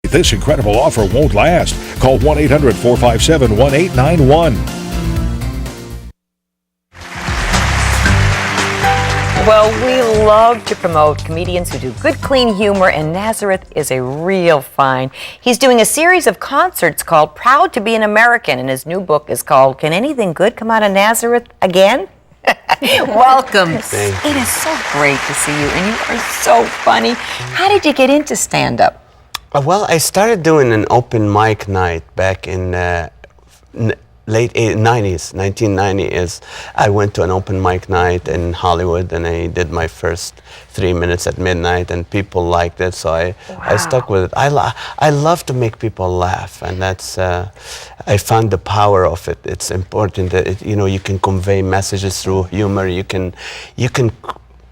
This incredible offer won't last. Call 1-800-457-1891. Well, we love to promote comedians who do good, clean humor, and Nazareth is a real find. He's doing a series of concerts called Proud to be an American, and his new book is called Can Anything Good Come Out of Nazareth Again? Welcome. It is so great to see you, and you are so funny. How did you get into stand-up? Well, I started doing an open mic night back in late 90s, 1990 is, I went to an open mic night in Hollywood and I did my first 3 minutes at midnight and people liked it, so I stuck with it. I love to make people laugh, and that's, I found the power of it. It's important that, you can convey messages through humor, you can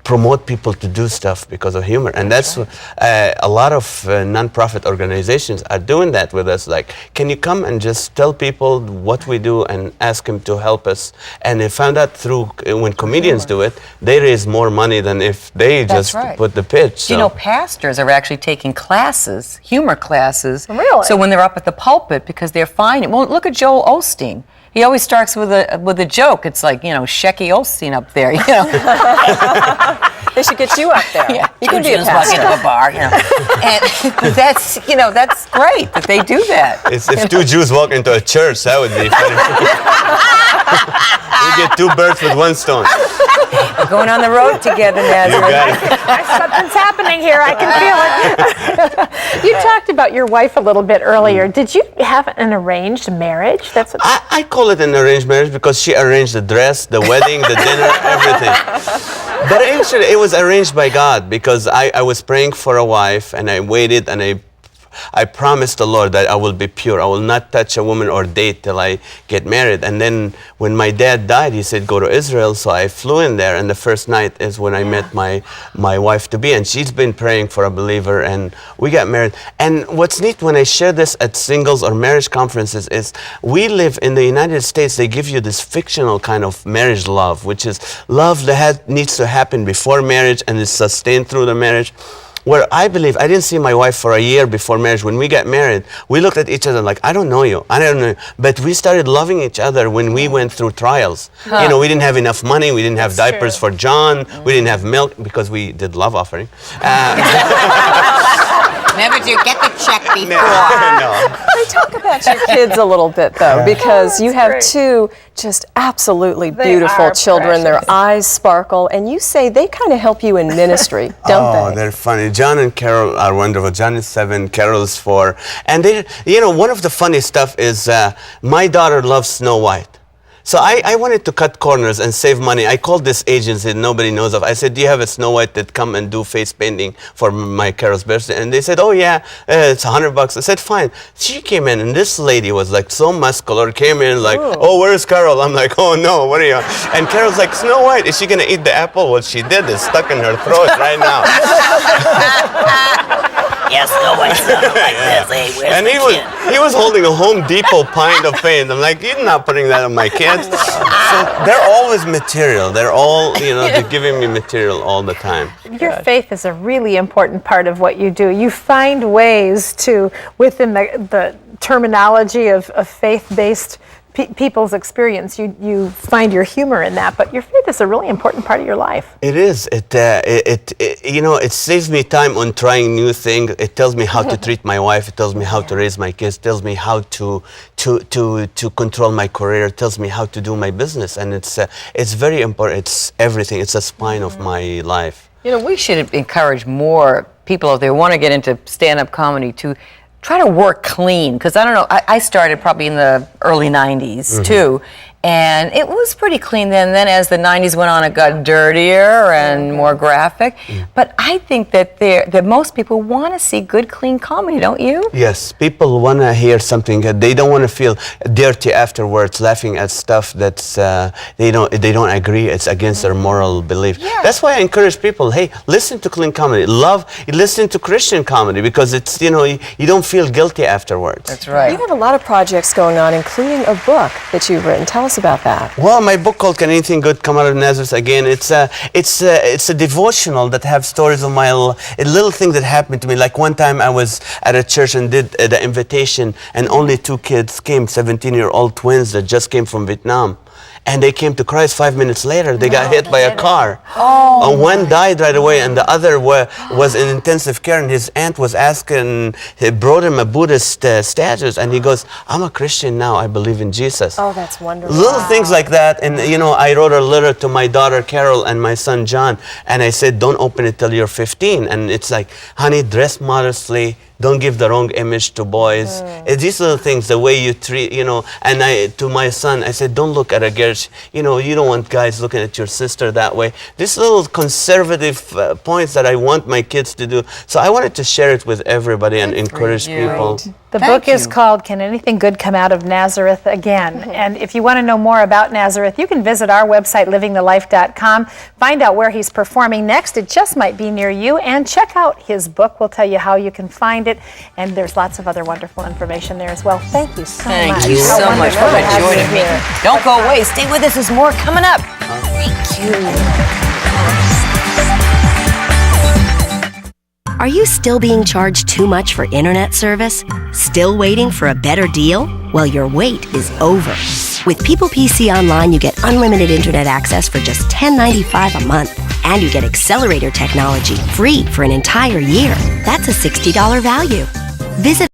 promote people to do stuff because of humor, and that's a lot of non-profit organizations are doing that with us. Like, can you come and just tell people what we do and ask them to help us? And I found out through when comedians do it, they raise more money than if they just put the pitch. So. Pastors are actually taking classes, humor classes. Really? So when they're up at the pulpit, because they're finding. Well, look at Joel Osteen. He always starts with a joke. It's like, Shecky Osteen up there, They should get you up there. Yeah. You can be a pastor. Into a bar, And that's, that's great that they do that. If two Jews walk into a church, that would be funny. We get two birds with one stone. We're going on the road together, Nazareth. You got it. Something's happening here. I can feel it. You talked about your wife a little bit earlier. Did you have an arranged marriage? That's what I call it an arranged marriage because she arranged the dress, the wedding, the dinner, everything. But actually, it was arranged by God because I was praying for a wife and I waited and I promised the Lord that I will be pure. I will not touch a woman or date till I get married. And then when my dad died, he said, go to Israel. So I flew in there. And the first night is when I met my wife-to-be. And she's been praying for a believer. And we got married. And what's neat when I share this at singles or marriage conferences is we live in the United States. They give you this fictional kind of marriage love, which is love that needs to happen before marriage and is sustained through the marriage. Where I believe, I didn't see my wife for a year before marriage. When we got married, we looked at each other like, I don't know you, I don't know you. But we started loving each other when we went through trials. We didn't have enough money, we didn't have diapers for John, we didn't have milk because we did love offering. Never do get the check before. No. talk about your kids a little bit, though, because you have two just absolutely beautiful children. Their eyes sparkle, and you say they kind of help you in ministry, don't they? Oh, they're funny. John and Carol are wonderful. John is 7, Carol is 4. And they, one of the funny stuff is my daughter loves Snow White. So I wanted to cut corners and save money. I called this agency that nobody knows of. I said, do you have a Snow White that come and do face painting for my Carol's birthday? And they said, oh yeah, it's $100. I said, fine. She came in and this lady was like so muscular, came in like, oh, where's Carol? I'm like, oh no, what are you? And Carol's like, Snow White, is she gonna eat the apple? What she did is stuck in her throat right now. Yes, Snow White's like this. Hey, where's and he was holding a Home Depot pint of paint. I'm like, you're not putting that on my kids. So they're always material. They're all, they're giving me material all the time. Your faith is a really important part of what you do. You find ways to, within the terminology of faith-based people's experience, you find your humor in that, but your faith is a really important part of your life. It is. It saves me time on trying new things. It tells me how to treat my wife. It tells me how to raise my kids. It tells me how to control my career. It tells me how to do my business, and it's very important. It's everything. It's a spine of my life. We should encourage more people if they want to get into stand-up comedy to try to work clean, because I don't know, I started probably in the early 90s too, and it was pretty clean then. Then as the 90s went on, it got dirtier and more graphic. But I think that most people want to see good, clean comedy, don't you? Yes, people want to hear something. They don't want to feel dirty afterwards, laughing at stuff that's they don't agree. It's against their moral belief. Yeah. That's why I encourage people. Hey, listen to clean comedy. Listen to Christian comedy, because it's you don't feel guilty afterwards. That's right. You have a lot of projects going on, including a book that you've written. Tell us about that. Well, my book called "Can Anything Good Come Out of Nazareth?" Again, it's a devotional that have stories of my little thing that happened to me. Like one time I was at a church and did the invitation, and only 2 kids came, 17-year-old twins that just came from Vietnam. And they came to Christ 5 minutes later. They got hit by a car. And one died right away, and the other was in intensive care, and his aunt was asking, he brought him a Buddhist status, and he goes, I'm a Christian now, I believe in Jesus. Oh, that's wonderful. Little things like that. And you know, I wrote a letter to my daughter Carol and my son John, and I said, don't open it till you're 15. And it's like, honey, dress modestly. Don't give the wrong image to boys. These little things, the way you treat, you know. And to my son, I said, don't look at a girl. You know, you don't want guys looking at your sister that way. These little conservative points that I want my kids to do. So I wanted to share it with everybody and encourage people. The book is called Can Anything Good Come Out of Nazareth Again? And if you want to know more about Nazareth, you can visit our website, livingthelife.com, find out where he's performing next. It just might be near you, and check out his book. We'll tell you how you can find it, and there's lots of other wonderful information there as well. Thank you so much. Thank you so much for joining me. Don't go away. Stay with us. There's more coming up. Thank you. Are you still being charged too much for internet service? Still waiting for a better deal? Well, your wait is over. With People PC Online, you get unlimited internet access for just $10.95 a month. And you get accelerator technology free for an entire year. That's a $60 value. Visit